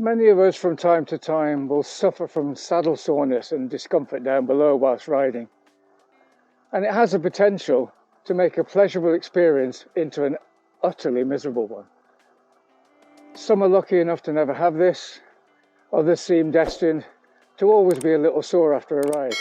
Many of us from time to time will suffer from saddle soreness and discomfort down below whilst riding. And it has the potential to make a pleasurable experience into an utterly miserable one. Some are lucky enough to never have this, others seem destined to always be a little sore after a ride.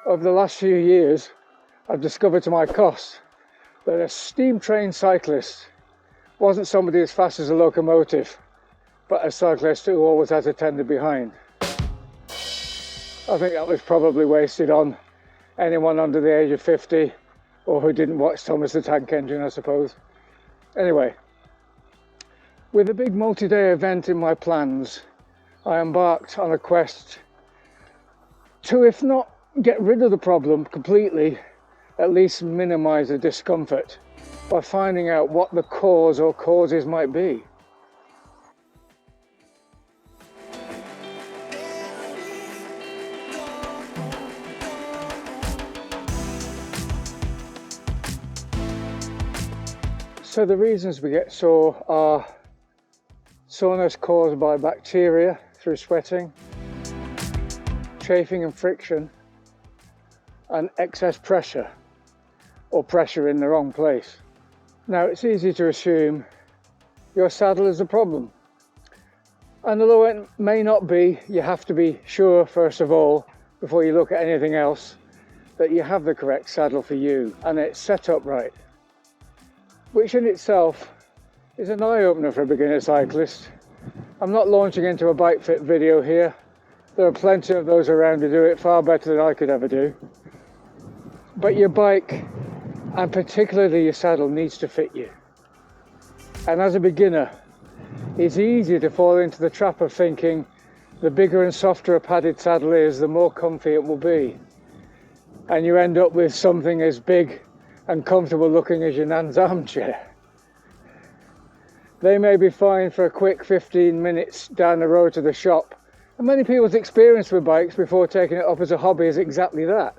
Over the last few years, I've discovered to my cost that a steam-trained cyclist wasn't somebody as fast as a locomotive, but a cyclist who always has a tender behind. I think that was probably wasted on anyone under the age of 50 or who didn't watch Thomas the Tank Engine, I suppose. Anyway, with a big multi-day event in my plans, I embarked on a quest to, if not get rid of the problem completely, at least minimize the discomfort by finding out what the cause or causes might be. So the reasons we get sore are soreness caused by bacteria through sweating, chafing and friction, and excess pressure, or pressure in the wrong place. Now, it's easy to assume your saddle is the problem. And although it may not be, you have to be sure, first of all, before you look at anything else, that you have the correct saddle for you and it's set up right. Which in itself is an eye-opener for a beginner cyclist. I'm not launching into a bike fit video here. There are plenty of those around to do it far better than I could ever do. But your bike, and particularly your saddle, needs to fit you. And as a beginner, it's easy to fall into the trap of thinking the bigger and softer a padded saddle is, the more comfy it will be. And you end up with something as big and comfortable looking as your nan's armchair. They may be fine for a quick 15 minutes down the road to the shop, and many people's experience with bikes before taking it up as a hobby is exactly that.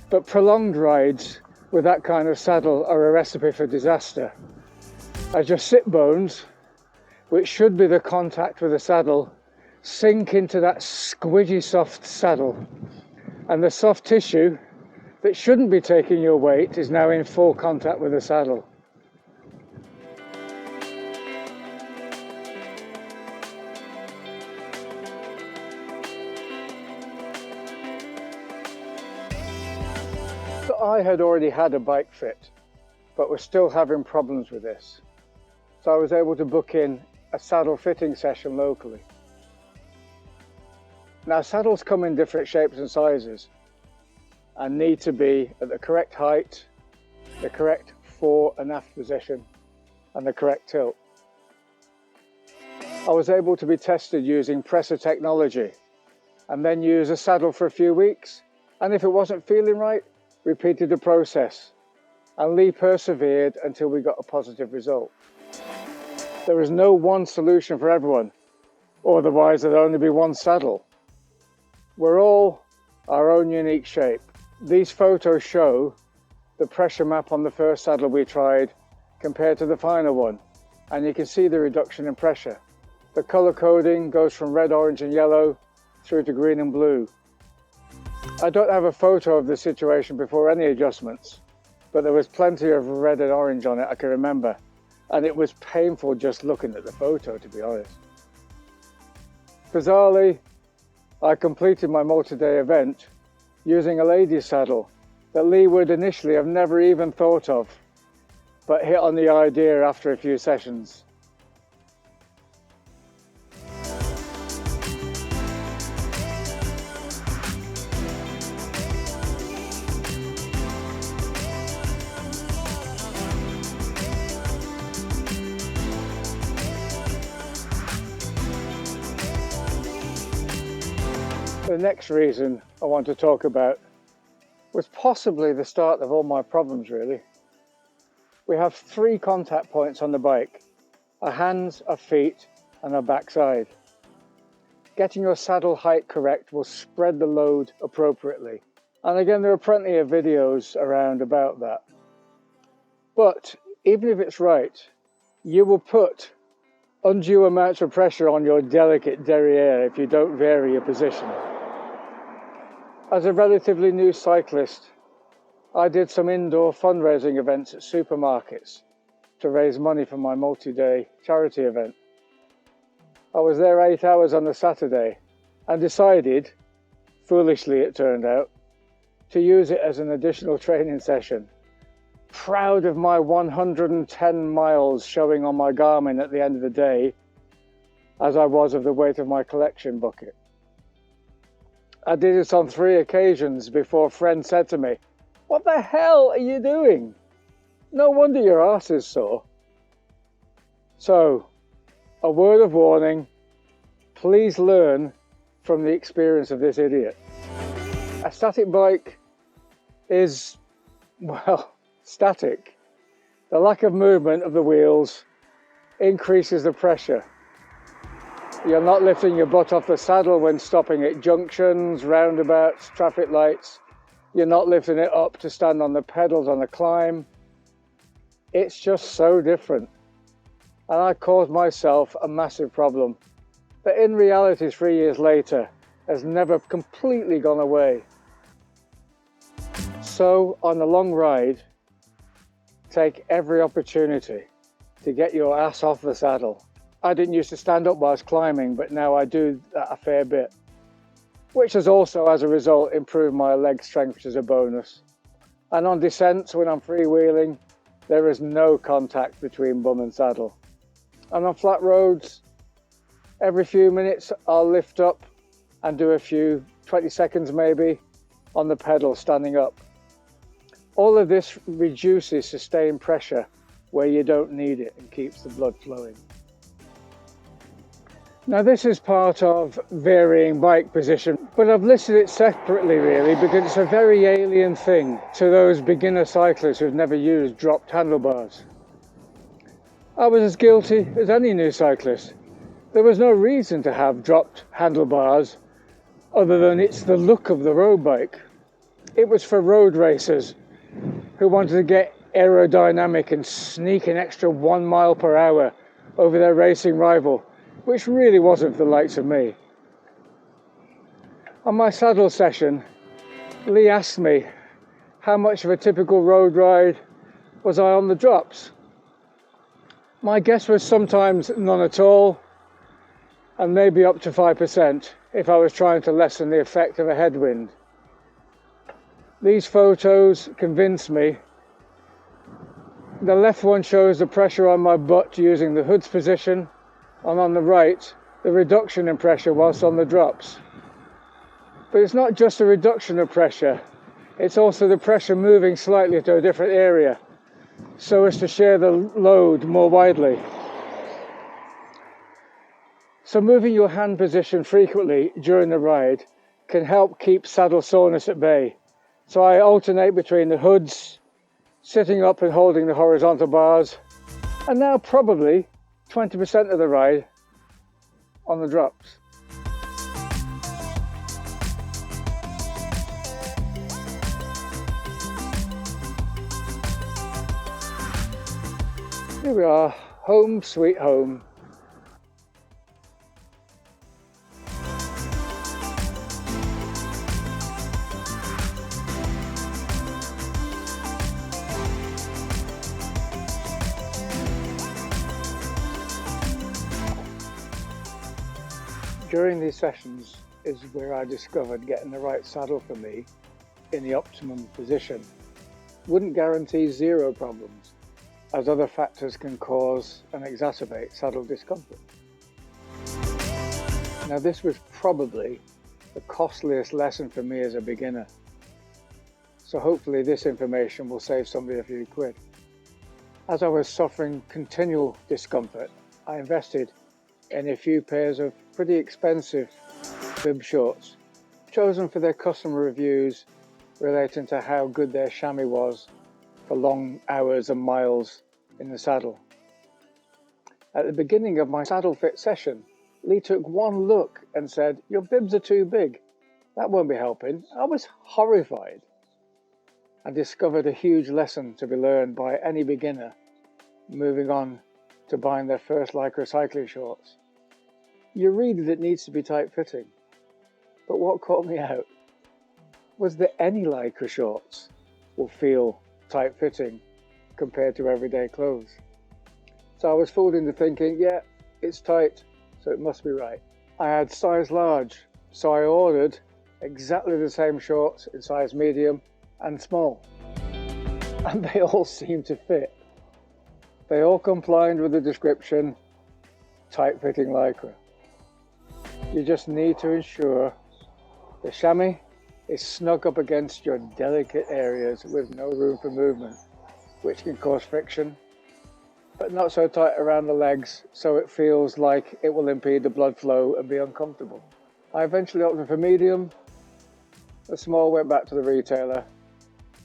But prolonged rides with that kind of saddle are a recipe for disaster, as your sit bones, which should be the contact with the saddle, sink into that squidgy soft saddle, and the soft tissue that shouldn't be taking your weight is now in full contact with the saddle. So I had already had a bike fit, but was still having problems with this. So I was able to book in a saddle fitting session locally. Now, saddles come in different shapes and sizes and need to be at the correct height, the correct fore and aft position, and the correct tilt. I was able to be tested using presser technology and then use a saddle for a few weeks, and if it wasn't feeling right, repeated the process, and Lee persevered until we got a positive result. There is no one solution for everyone, otherwise there'd only be one saddle. We're all our own unique shape. These photos show the pressure map on the first saddle we tried compared to the final one, and you can see the reduction in pressure. The color coding goes from red, orange and yellow through to green and blue. I don't have a photo of the situation before any adjustments, but there was plenty of red and orange on it, I can remember, and it was painful just looking at the photo, to be honest. Bizarrely, I completed my multi-day event using a lady's saddle that Lee would initially have never even thought of, but hit on the idea after a few sessions. The next reason I want to talk about was possibly the start of all my problems, really. We have 3 contact points on the bike: our hands, our feet, and our backside. Getting your saddle height correct will spread the load appropriately. And again, there are plenty of videos around about that. But even if it's right, you will put undue amounts of pressure on your delicate derriere if you don't vary your position. As a relatively new cyclist, I did some indoor fundraising events at supermarkets to raise money for my multi-day charity event. I was there 8 hours on a Saturday and decided, foolishly it turned out, to use it as an additional training session. Proud of my 110 miles showing on my Garmin at the end of the day, as I was of the weight of my collection bucket. I did this on 3 occasions before a friend said to me, "What the hell are you doing? No wonder your arse is sore." So, a word of warning, please learn from the experience of this idiot. A static bike is, well, static. The lack of movement of the wheels increases the pressure. You're not lifting your butt off the saddle when stopping at junctions, roundabouts, traffic lights. You're not lifting it up to stand on the pedals on a climb. It's just so different. And I caused myself a massive problem that in reality 3 years later has never completely gone away. So on a long ride, take every opportunity to get your ass off the saddle. I didn't used to stand up whilst climbing, but now I do that a fair bit, which has also, as a result, improved my leg strength, which is a bonus. And on descents, when I'm freewheeling, there is no contact between bum and saddle. And on flat roads, every few minutes I'll lift up and do a few, 20 seconds maybe, on the pedal standing up. All of this reduces sustained pressure where you don't need it and keeps the blood flowing. Now this is part of varying bike position, but I've listed it separately really because it's a very alien thing to those beginner cyclists who've never used dropped handlebars. I was as guilty as any new cyclist. There was no reason to have dropped handlebars other than it's the look of the road bike. It was for road racers who wanted to get aerodynamic and sneak an extra 1 mile per hour over their racing rival, which really wasn't for the likes of me. On my saddle session, Lee asked me how much of a typical road ride was I on the drops. My guess was sometimes none at all, and maybe up to 5% if I was trying to lessen the effect of a headwind. These photos convinced me. The left one shows the pressure on my butt using the hood's position, and on the right, the reduction in pressure whilst on the drops. But it's not just a reduction of pressure, it's also the pressure moving slightly to a different area, so as to share the load more widely. So moving your hand position frequently during the ride can help keep saddle soreness at bay. So I alternate between the hoods, sitting up and holding the horizontal bars, and now probably 20% of the ride on the drops. Here we are, home sweet home. During these sessions is where I discovered getting the right saddle for me in the optimum position wouldn't guarantee zero problems, as other factors can cause and exacerbate saddle discomfort. Now this was probably the costliest lesson for me as a beginner, so hopefully this information will save somebody a few quid. As I was suffering continual discomfort, I invested in a few pairs of pretty expensive bib shorts, chosen for their customer reviews relating to how good their chamois was for long hours and miles in the saddle. At the beginning of my saddle fit session, Lee took one look and said, "Your bibs are too big. That won't be helping." I was horrified and discovered a huge lesson to be learned by any beginner moving on to buying their first Lycra cycling shorts. You read that it needs to be tight-fitting, but what caught me out was that any Lycra shorts will feel tight-fitting compared to everyday clothes. So I was fooled into thinking, yeah, it's tight, so it must be right. I had size large, so I ordered exactly the same shorts in size medium and small, and they all seemed to fit. They all complied with the description, tight-fitting Lycra. You just need to ensure the chamois is snug up against your delicate areas with no room for movement, which can cause friction, but not so tight around the legs so it feels like it will impede the blood flow and be uncomfortable. I eventually opted for medium. The small went back to the retailer,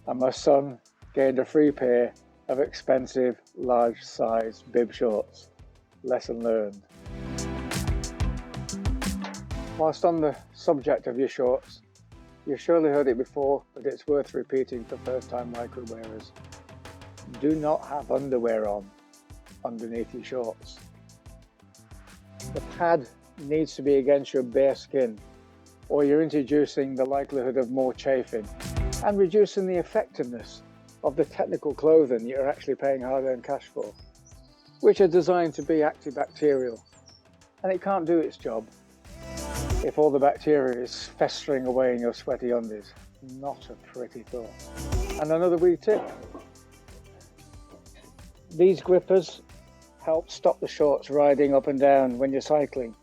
and my son gained a free pair of expensive large size bib shorts. Lesson learned. Whilst on the subject of your shorts, you've surely heard it before, but it's worth repeating for first-time Lycra wearers. Do not have underwear on underneath your shorts. The pad needs to be against your bare skin, or you're introducing the likelihood of more chafing and reducing the effectiveness of the technical clothing you're actually paying hard-earned cash for, which are designed to be antibacterial, and it can't do its job if all the bacteria is festering away in your sweaty undies. Not a pretty thought. And another wee tip: these grippers help stop the shorts riding up and down when you're cycling.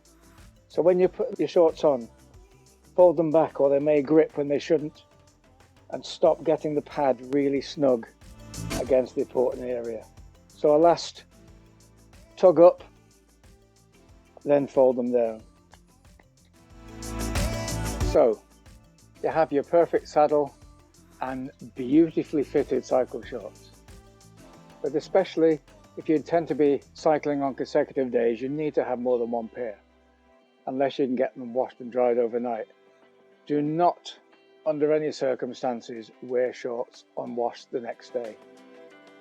So when you put your shorts on, fold them back, or they may grip when they shouldn't, and stop getting the pad really snug against the important area. So a last tug up, then fold them down. So you have your perfect saddle and beautifully fitted cycle shorts. But especially if you intend to be cycling on consecutive days, you need to have more than one pair, unless you can get them washed and dried overnight. Do not, under any circumstances, wear shorts unwashed the next day.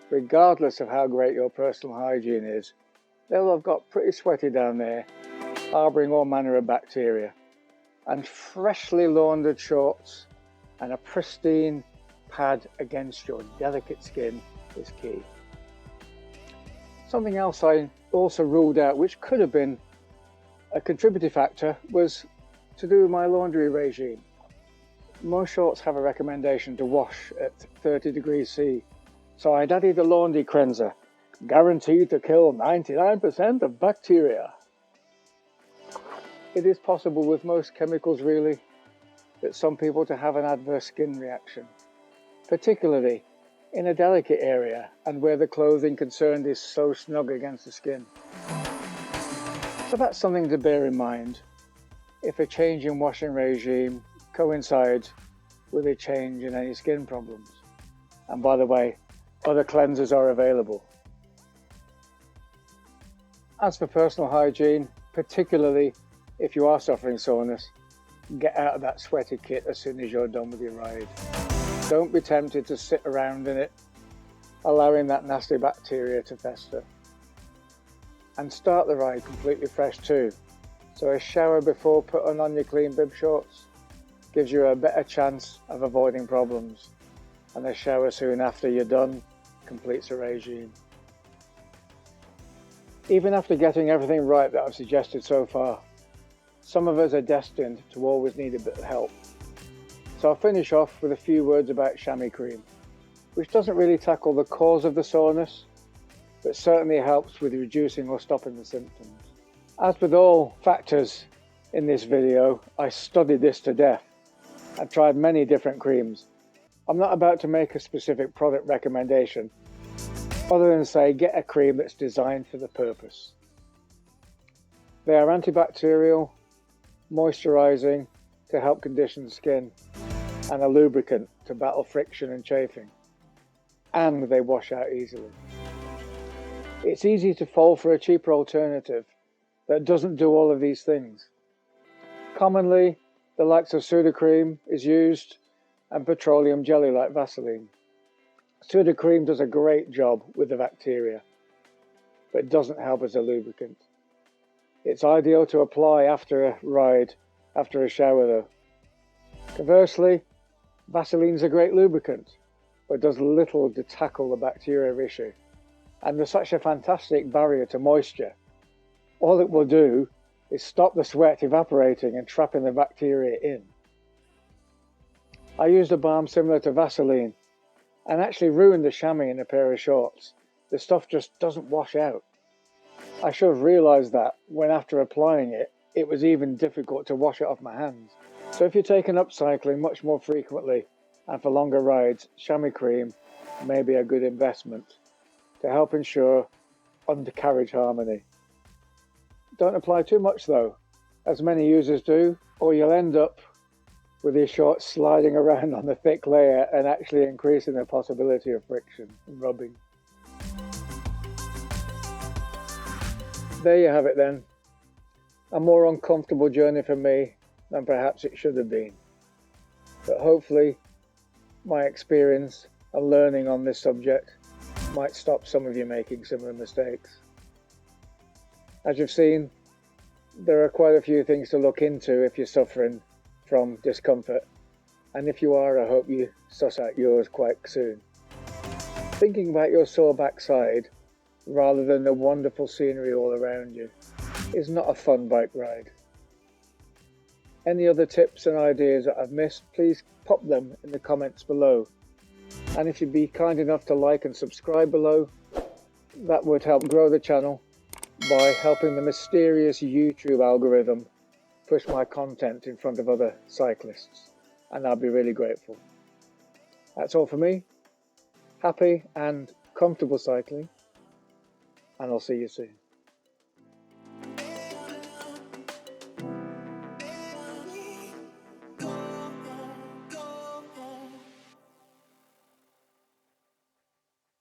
Regardless of how great your personal hygiene is, they'll have got pretty sweaty down there, harbouring all manner of bacteria. And freshly laundered shorts and a pristine pad against your delicate skin is key. Something else I also ruled out, which could have been a contributing factor, was to do with my laundry regime. Most shorts have a recommendation to wash at 30 degrees C, so I'd added a laundry cleanser, guaranteed to kill 99% of bacteria. It is possible with most chemicals, really, that some people to have an adverse skin reaction, particularly in a delicate area and where the clothing concerned is so snug against the skin. So that's something to bear in mind if a change in washing regime coincides with a change in any skin problems. And by the way, other cleansers are available. As for personal hygiene, particularly if you are suffering soreness, get out of that sweaty kit as soon as you're done with your ride. Don't be tempted to sit around in it, allowing that nasty bacteria to fester. And start the ride completely fresh too. So a shower before putting on your clean bib shorts gives you a better chance of avoiding problems. And a shower soon after you're done completes a regime. Even after getting everything right that I've suggested so far, some of us are destined to always need a bit of help. So I'll finish off with a few words about chamois cream, which doesn't really tackle the cause of the soreness, but certainly helps with reducing or stopping the symptoms. As with all factors in this video, I studied this to death. I've tried many different creams. I'm not about to make a specific product recommendation, other than say get a cream that's designed for the purpose. They are antibacterial, moisturizing to help condition the skin, and a lubricant to battle friction and chafing. And they wash out easily. It's easy to fall for a cheaper alternative that doesn't do all of these things. Commonly, the likes of Sudocrem is used, and petroleum jelly like Vaseline. Sudocrem does a great job with the bacteria. but it doesn't help as a lubricant. It's ideal to apply after a ride, after a shower though. Conversely, Vaseline's a great lubricant, but does little to tackle the bacteria issue. And there's such a fantastic barrier to moisture. All it will do is stop the sweat evaporating and trapping the bacteria in. I used a balm similar to Vaseline and actually ruined the chamois in a pair of shorts. The stuff just doesn't wash out. I should have realised that when after applying it, it was even difficult to wash it off my hands. So if you're taking up cycling much more frequently and for longer rides, chamois cream may be a good investment to help ensure undercarriage harmony. Don't apply too much though, as many users do, or you'll end up with your shorts sliding around on the thick layer and actually increasing the possibility of friction and rubbing. There you have it then. A more uncomfortable journey for me than perhaps it should have been. But hopefully my experience and learning on this subject might stop some of you making similar mistakes. As you've seen, there are quite a few things to look into if you're suffering from discomfort. And if you are, I hope you suss out yours quite soon. Thinking about your sore backside rather than the wonderful scenery all around you is not a fun bike ride. Any other tips and ideas that I've missed, please pop them in the comments below. And if you'd be kind enough to like and subscribe below, that would help grow the channel by helping the mysterious YouTube algorithm push my content in front of other cyclists, and I'll be really grateful. That's all for me. Happy and comfortable cycling, and I'll see you soon.